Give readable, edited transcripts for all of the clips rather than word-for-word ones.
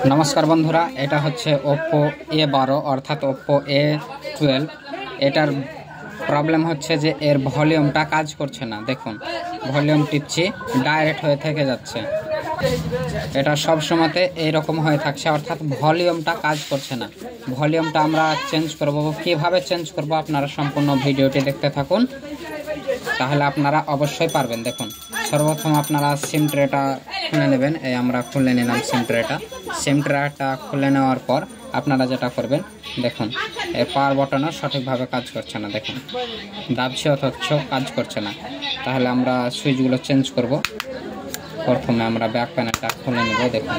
नमस्कार बंधुरा এটা হচ্ছে Oppo A12 অর্থাৎ Oppo A12 এটার প্রবলেম হচ্ছে যে এর ভলিউমটা কাজ করছে না। দেখুন ভলিউম টিপছি ডাইরেক্ট হয়ে থেকে যাচ্ছে। এটা সব সময়তে এই রকম হয়ে থাকছে অর্থাৎ ভলিউমটা কাজ করছে না। ভলিউমটা আমরা চেঞ্জ করব, কিভাবে চেঞ্জ করব আপনারা সম্পূর্ণ ভিডিওটি দেখতে থাকুন, তাহলে আপনারা অবশ্যই পারবেন। দেখুন সর্বপ্রথম আপনারা সিম ট্রেটা খুলে নেবেন। এই আমরা খুলে নিলাম সিম ট্রেটা খুলে নেওয়ার পর আপনারা যেটা করবেন, দেখুন এই পাওয়ার বাটনও সঠিকভাবে কাজ করছে না। দেখুন দাবছে অথচ কাজ করছে না। তাহলে আমরা সুইচগুলো চেঞ্জ করব। প্রথমে আমরা ব্যাক প্যানেলটা খুলে নেব। দেখুন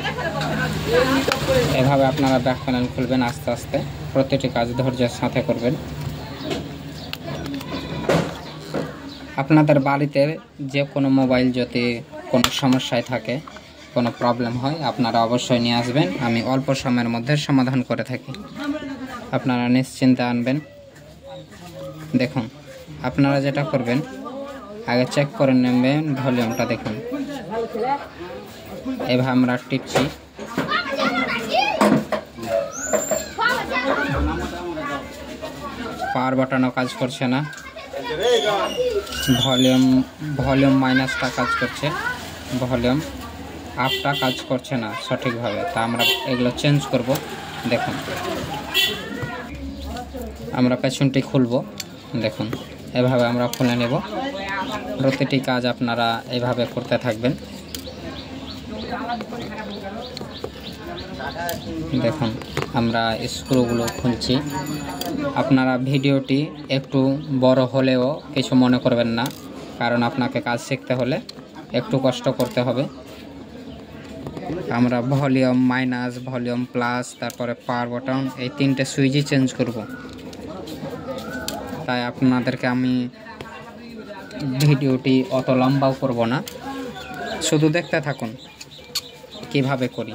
এভাবে আপনারা ব্যাক প্যানেল খুলবেন আস্তে আস্তে, প্রতিটি কাজ ধৈর্যের সাথে করবেন। আপনাদের বাড়িতে যে কোনো মোবাইল যদি কোনো সমস্যায় থাকে, কোনো প্রবলেম হয়, আপনারা অবশ্যই নিয়ে আসবেন। আমি অল্প সময়ের মধ্যে সমাধান করে থাকি, আপনারা নিশ্চিন্তে আনবেন। দেখুন আপনারা যেটা করবেন, আগে চেক করে নেবেন ভলিউমটা। দেখুন এভাবে আমরা টিপছি, পাওয়ার বাটনও কাজ করছে না, ভলিউম মাইনাসটা কাজ করছে, ভলিউম আপটা কাজ করছে না সঠিকভাবে। তা আমরা এগুলো চেঞ্জ করব। দেখুন আমরা পেছনটি খুলব। দেখুন এভাবে আমরা খুলে নেব। প্রতিটি কাজ আপনারা এইভাবে করতে থাকবেন। দেখুন আমরা স্ক্রুগুলো খুলছি। আপনারা ভিডিওটি একটু বড় হলেও কিছু মনে করবেন না, কারণ আপনাকে কাজ শিখতে হলে একটু কষ্ট করতে হবে। আমরা ভলিউম মাইনাস, ভলিউম প্লাস, তারপরে পাওয়ার বাটন, এই তিনটে সুইচই চেঞ্জ করব। তাই আপনাদেরকে আমি ভিডিওটি অত লম্বাও করব না, শুধু দেখতে থাকুন কিভাবে করি।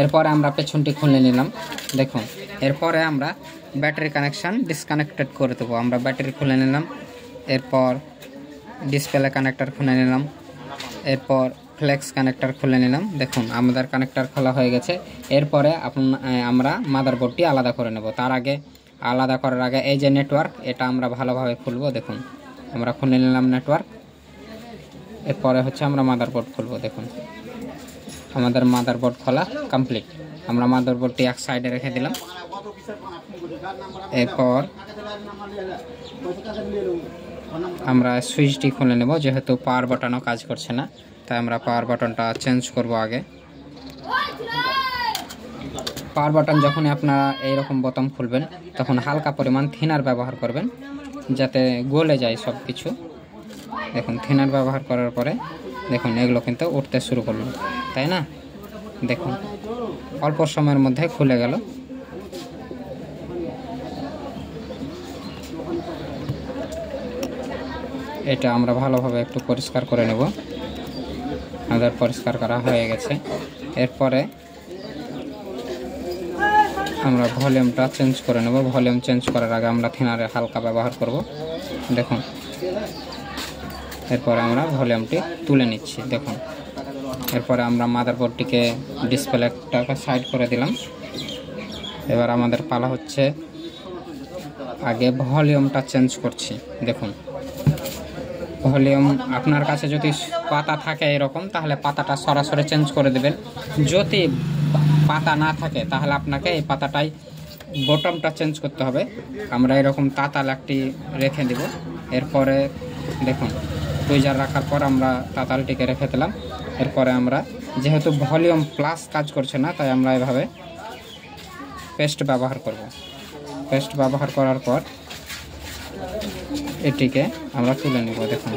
এরপরে আমরা পেছনটি খুলে নিলাম। দেখুন এরপরে আমরা ব্যাটারি কানেকশান ডিসকানেক্টেড করে দেবো। আমরা ব্যাটারি খুলে নিলাম, এরপর ডিসপ্লে কানেক্টর খুলে নিলাম, এরপর ফ্লেক্স কানেক্টর খুলে নিলাম। দেখুন আমাদের কানেক্টর খোলা হয়ে গেছে। এরপরে আমরা মাদারবোর্ডটি আলাদা করে নেব। তার আগে আলাদা করার আগে এই যে নেটওয়ার্ক, এটা আমরা ভালোভাবে খুলব। দেখুন আমরা খুলে নিলাম নেটওয়ার্ক। এরপরে হচ্ছে আমরা মাদারবোর্ড খুলব। দেখুন আমাদের মাদারবোর্ড খোলা কমপ্লিট। আমরা মাদারবোর্ডটি এক সাইডে রেখে দিলাম। এরপর আমরা সুইচটি খুলে নেব। যেহেতু পাওয়ার বাটনও কাজ করছে না, তাই আমরা পাওয়ার বাটনটা চেঞ্জ করব আগে। পাওয়ার বাটন যখনই আপনারা এইরকম বোতাম খুলবেন, তখন হালকা পরিমাণ থিনার ব্যবহার করবেন, যাতে গলে যায় সব কিছু। দেখুন থিনার ব্যবহার করার পরে দেখুন এগুলো কিন্তু উঠতে শুরু করলো, তাই না? দেখুন অল্প সময়ের মধ্যে খুলে গেল। এটা আমরা ভালোভাবে একটু পরিষ্কার করে নেব। আমাদের পরিষ্কার করা হয়ে গেছে। এরপরে আমরা ভলিউমটা চেঞ্জ করে নেব। ভলিউম চেঞ্জ করার আগে আমরা থিনারে হালকা ব্যবহার করব। দেখুন এরপরে আমরা ভলিউমটি তুলে নিচ্ছি। দেখুন এরপরে আমরা মাদারবোর্ডটিকে, ডিসপ্লেটাকে সাইড করে দিলাম। এবার আমাদের পালা হচ্ছে, আগে ভলিউমটা চেঞ্জ করছি। দেখুন ভলিউম আপনার কাছে যদি পাতা থাকে এরকম, তাহলে পাতাটা সরাসরি চেঞ্জ করে দেবেন। যদি পাতা না থাকে তাহলে আপনাকে এই পাতাটাই বটমটা চেঞ্জ করতে হবে। আমরা এরকম তাতাল একটি রেখে দেব। এরপরে দেখুন টুইজার রাখার পর আমরা তাতালটিকে রেখে দিলাম। এরপরে আমরা যেহেতু ভলিউম প্লাস কাজ করছে না, তাই আমরা এভাবে পেস্ট ব্যবহার করব। পেস্ট ব্যবহার করার পর এটিকে আমরা তুলে নেব। দেখুন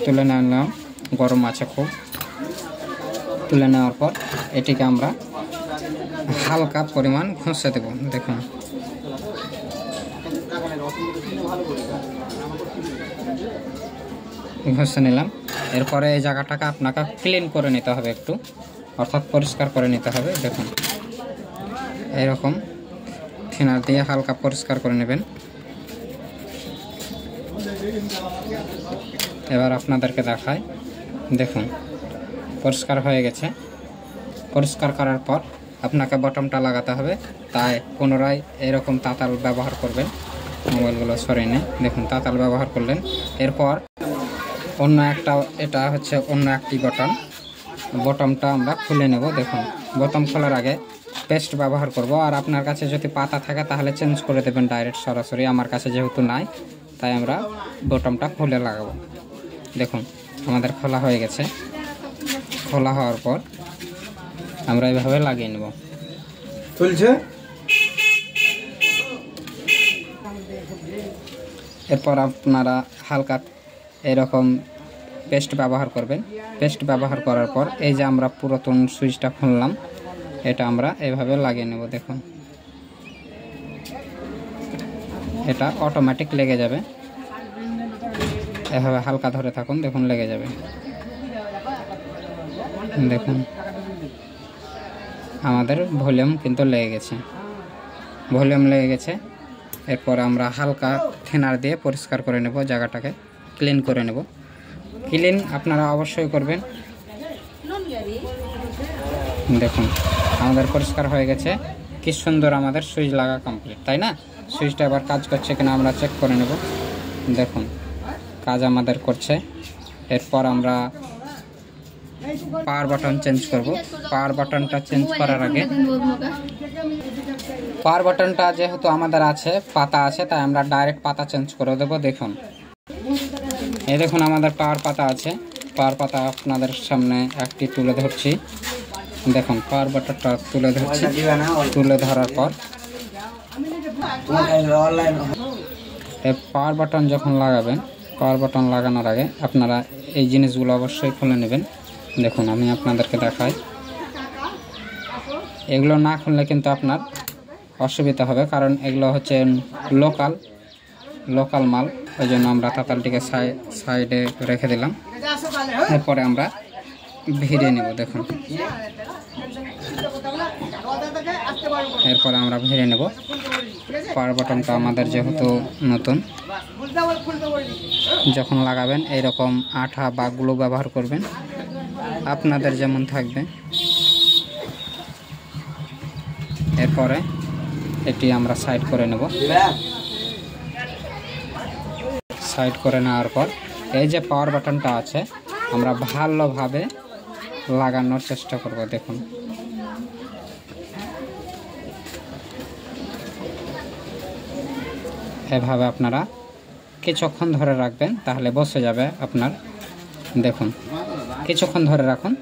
তুলে নিলাম, গরম আছে খুব। তুলে নেওয়ার পর এটিকে আমরা হালকা পরিমাণ ঘষে দেব। দেখুন ঘষে নিলাম। এরপরে এই জায়গাটাকে আপনাকে ক্লিন করে নিতে হবে একটু, অর্থাৎ পরিষ্কার করে নিতে হবে। দেখুন এরকম থিনার দিয়ে হালকা পরিষ্কার করে নেবেন। এবার আপনাদেরকে দেখাই, দেখুন পরিষ্কার হয়ে গেছে। পরিষ্কার করার পর আপনাকে বটমটা লাগাতে হবে। তাই পুনরায় এরকম তাতাল ব্যবহার করবেন। মোবাইলগুলো সরিয়ে নিয়ে দেখুন তাতাল ব্যবহার করলেন। এরপর অন্য একটা, এটা হচ্ছে অন্য একটি বটমটা আমরা খুলে নেব। দেখুন বটম খোলার আগে পেস্ট ব্যবহার করব। আর আপনার কাছে যদি পাতা থাকে তাহলে চেঞ্জ করে দেবেন ডাইরেক্ট সরাসরি। আমার কাছে যেহেতু নাই তাই আমরা বটমটা খুলে লাগাবো। দেখুন আমাদের খোলা হয়ে গেছে। খোলা হওয়ার পর আমরা এইভাবে লাগিয়ে নেব। চলছে। এরপর আপনারা হালকা এরকম পেস্ট ব্যবহার করবেন। পেস্ট ব্যবহার করার পর এই যে আমরা পুরাতন সুইচটা খুললাম, এটা আমরা এভাবে লাগিয়ে নেব। দেখুন এটা অটোমেটিক লেগে যাবে। এভাবে হালকা ধরে থাকুন, দেখুন লেগে যাবে। দেখুন আমাদের ভলিউম কিন্তু লেগে গেছে, ভলিউম লেগে গেছে। এরপর আমরা হালকা থিনার দিয়ে পরিষ্কার করে নেব, জায়গাটাকে ক্লিন করে নেব। ক্লিন আপনারা অবশ্যই করবেন। দেখুন আমাদের পরিষ্কার হয়ে গেছে। কি সুন্দর আমাদের সুইচ লাগা কমপ্লিট, তাই না? সুইচটা এবার কাজ করছে কিনা আমরা চেক করে নেব। দেখুন কাজ আমাদের করছে। এরপর আমরা পাওয়ার বাটন চেঞ্জ করব। পাওয়ার বাটনটা চেঞ্জ করার আগে, পাওয়ার বাটনটা যেহেতু আমাদের আছে পাতা আছে, তাই আমরা ডাইরেক্ট পাতা চেঞ্জ করে দেব। দেখুন এই দেখুন আমাদের পাওয়ার পাতা আছে। পাওয়ার পাতা আপনাদের সামনে একটি তুলে ধরছি। দেখুন পাওয়ার বাটনটা তুলে ধরছি। তুলে ধরার পর এই পাওয়ার বাটন যখন লাগাবেন, পাওয়ার বাটন লাগানোর আগে আপনারা এই জিনিসগুলো অবশ্যই খুলে নেবেন। দেখুন আমি আপনাদেরকে দেখাই। এগুলো না খুললে কিন্তু আপনার অসুবিধা হবে, কারণ এগুলো হচ্ছে লোকাল মাল। ওই জন্য আমরা তাতালটিকে সাইডে রেখে দিলাম। এরপরে আমরা ভিড়িয়ে নেব। দেখুন এরপরে আমরা ভিড়িয়ে নেব। পাওয়ার বাটনটা আমাদের যেহেতু নতুন, যখন লাগাবেন এইরকম আঠা বা গ্লু ব্যবহার করবেন, আপনাদের যেমন থাকবে। এরপরে এটি আমরা সাইড করে নেব। সাইড করে নেওয়ার পর এই যে পাওয়ার বাটনটা আছে আমরা ভালোভাবে লাগানোর চেষ্টা করব। দেখুন এভাবে আপনারা কিছুক্ষণ ধরে রাখবেন, তাহলে বসে যাবে আপনার। দেখুন কিছুক্ষণ ধরে রাখুন,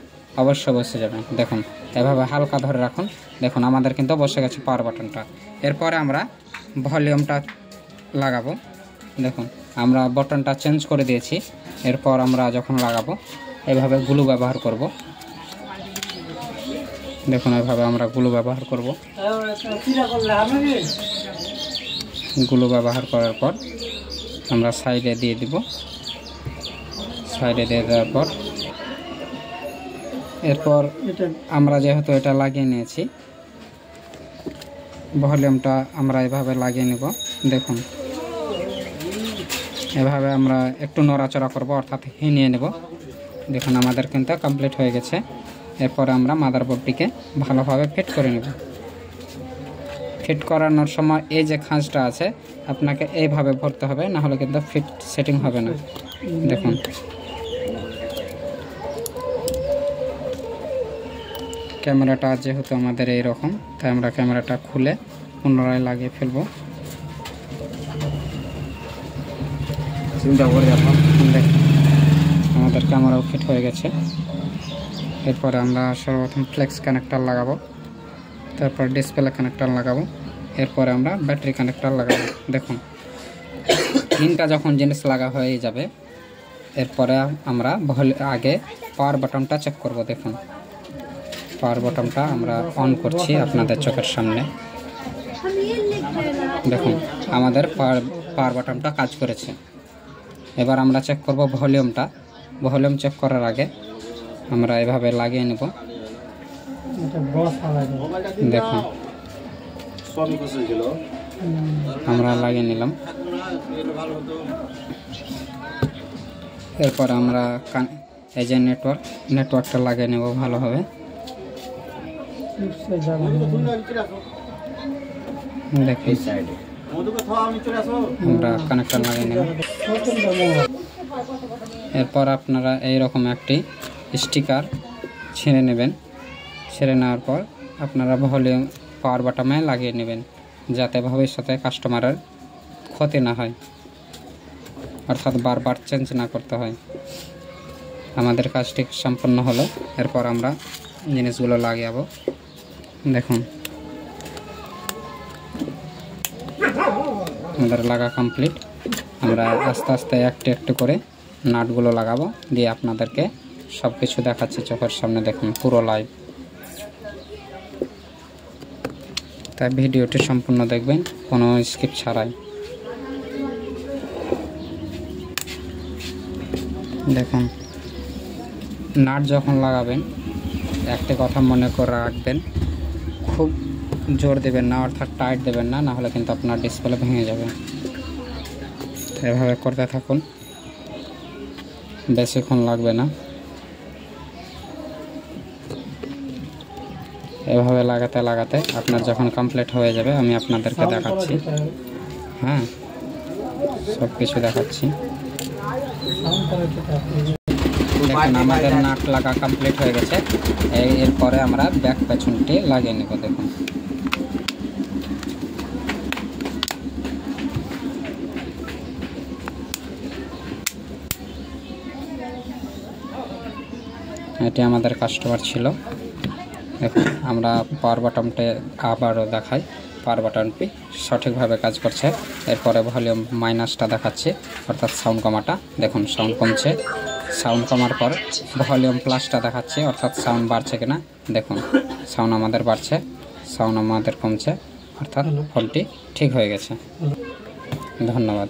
অবশ্যই বসে যাবে। দেখুন এভাবে হালকা ধরে রাখুন। দেখুন আমাদের কিন্তু বসে গেছে পাওয়ার বাটনটা। এরপরে আমরা ভলিউমটা লাগাবো। দেখুন আমরা বাটনটা চেঞ্জ করে দিয়েছি। এরপর আমরা যখন লাগাবো এভাবে গ্লু ব্যবহার করব। দেখুন এভাবে আমরা গ্লু ব্যবহার করব। গ্লু ব্যবহার করার পর আমরা সাইডে দিয়ে দিব। সাইডে দিয়ে দেওয়ার পর এরপর আমরা যেহেতু এটা লাগিয়ে নিয়েছি, ভলিউমটা আমরা এভাবে লাগিয়ে নেব। দেখুন এভাবে আমরা একটু নড়াচড়া করব, অর্থাৎ হিনিয়ে নেব। দেখুন আমাদের কিন্তু কমপ্লিট হয়ে গেছে। এরপর আমরা মাদারবোর্ডটিকে ভালোভাবে ফিট করে নেব। ফিট করানোর সময় এই যে খাঁজটা আছে আপনাকে এইভাবে ভরতে হবে, না হলে কিন্তু ফিট সেটিং হবে না। দেখুন ক্যামেরাটা যেহেতু আমাদের এই রকম, তাই আমরা ক্যামেরাটা খুলে পুনরায় লাগিয়ে ফেলব। দেখুন আমাদের ক্যামেরাও ফিট হয়ে গেছে। এরপরে আমরা সর্বপ্রথম ফ্লেক্স কানেক্টর লাগাবো, তারপর ডিসপ্লে কানেক্টর লাগাবো, এরপরে আমরা ব্যাটারি কানেক্টর লাগাবো। দেখুন তিনটা যখন জিনিস লাগা হয়ে যাবে, এরপরে আমরা আগে পাওয়ার বাটনটা চেক করব। দেখুন পাওয়ার বাটনটা আমরা অন করছি আপনাদের চোখের সামনে। দেখুন আমাদের পাওয়ার বাটনটা কাজ করেছে। এবার আমরা চেক করব ভলিউমটা। ভলিউম চেক করার আগে আমরা এভাবে লাগিয়ে নেব। দেখুন আমরা লাগিয়ে নিলাম। এরপর আমরা এই যে নেটওয়ার্কটা লাগিয়ে নেব ভালোভাবে। দেখুন আমরা কানেক্টর লাগিয়ে নেব। এরপর আপনারা এইরকম একটি স্টিকার ছিঁড়ে নেবেন। ছিঁড়ে নেওয়ার পর আপনারা ভলিউম পাওয়ার বাটনে লাগিয়ে নেবেন, যাতে ভবিষ্যতে কাস্টমারের ক্ষতি না হয়, অর্থাৎ বারবার চেঞ্জ না করতে হয়। আমাদের কাজটি সম্পন্ন হলো। এরপর আমরা জিনিসগুলো লাগাবো। দেখুন আমাদের লাগা কমপ্লিট। আমরা আস্তে আস্তে একটু একটু করে নাটগুলো লাগাবো, দিয়ে আপনাদেরকে সব কিছু দেখাচ্ছি চোখের সামনে। দেখুন পুরো লাইভ। তাই ভিডিওটি সম্পূর্ণ দেখবেন, কোনো স্কিপ ছাড়াই। দেখুন নাট যখন লাগাবেন একটা কথা মনে করে রাখবেন, খুব জোর দেবেন না, অর্থাৎ টাইট দেবেন না, নাহলে কিন্তু আপনার ডিসপ্লে ভেঙে যাবে। এভাবে করতে থাকুন, বেশিক্ষণ লাগবে না। এভাবে লাগাতে লাগাতে আপনার যখন কমপ্লিট হয়ে যাবে আমি আপনাদেরকে দেখাচ্ছি। হ্যাঁ, সব কিছু দেখাচ্ছি। দেখুন আমাদের নাট লাগা কমপ্লিট হয়ে গেছে। এরপরে আমরা ব্যাক পেছনটি লাগিয়ে নেব। দেখুন এটি আমাদের কাস্টমার ছিল। দেখুন আমরা পাওয়ার বাটনটি আবারও দেখাই। পাওয়ার বাটনটি সঠিকভাবে কাজ করছে। এরপরে ভলিউম মাইনাসটা দেখাচ্ছে, অর্থাৎ সাউন্ড কমাটা। দেখুন সাউন্ড কমছে। সাউন্ড কমার পর ভলিউম প্লাসটা দেখাচ্ছে, অর্থাৎ সাউন্ড বাড়ছে কিনা। দেখুন সাউন্ড আমাদের বাড়ছে, সাউন্ড আমাদের কমছে, অর্থাৎ ফোনটি ঠিক হয়ে গেছে। ধন্যবাদ।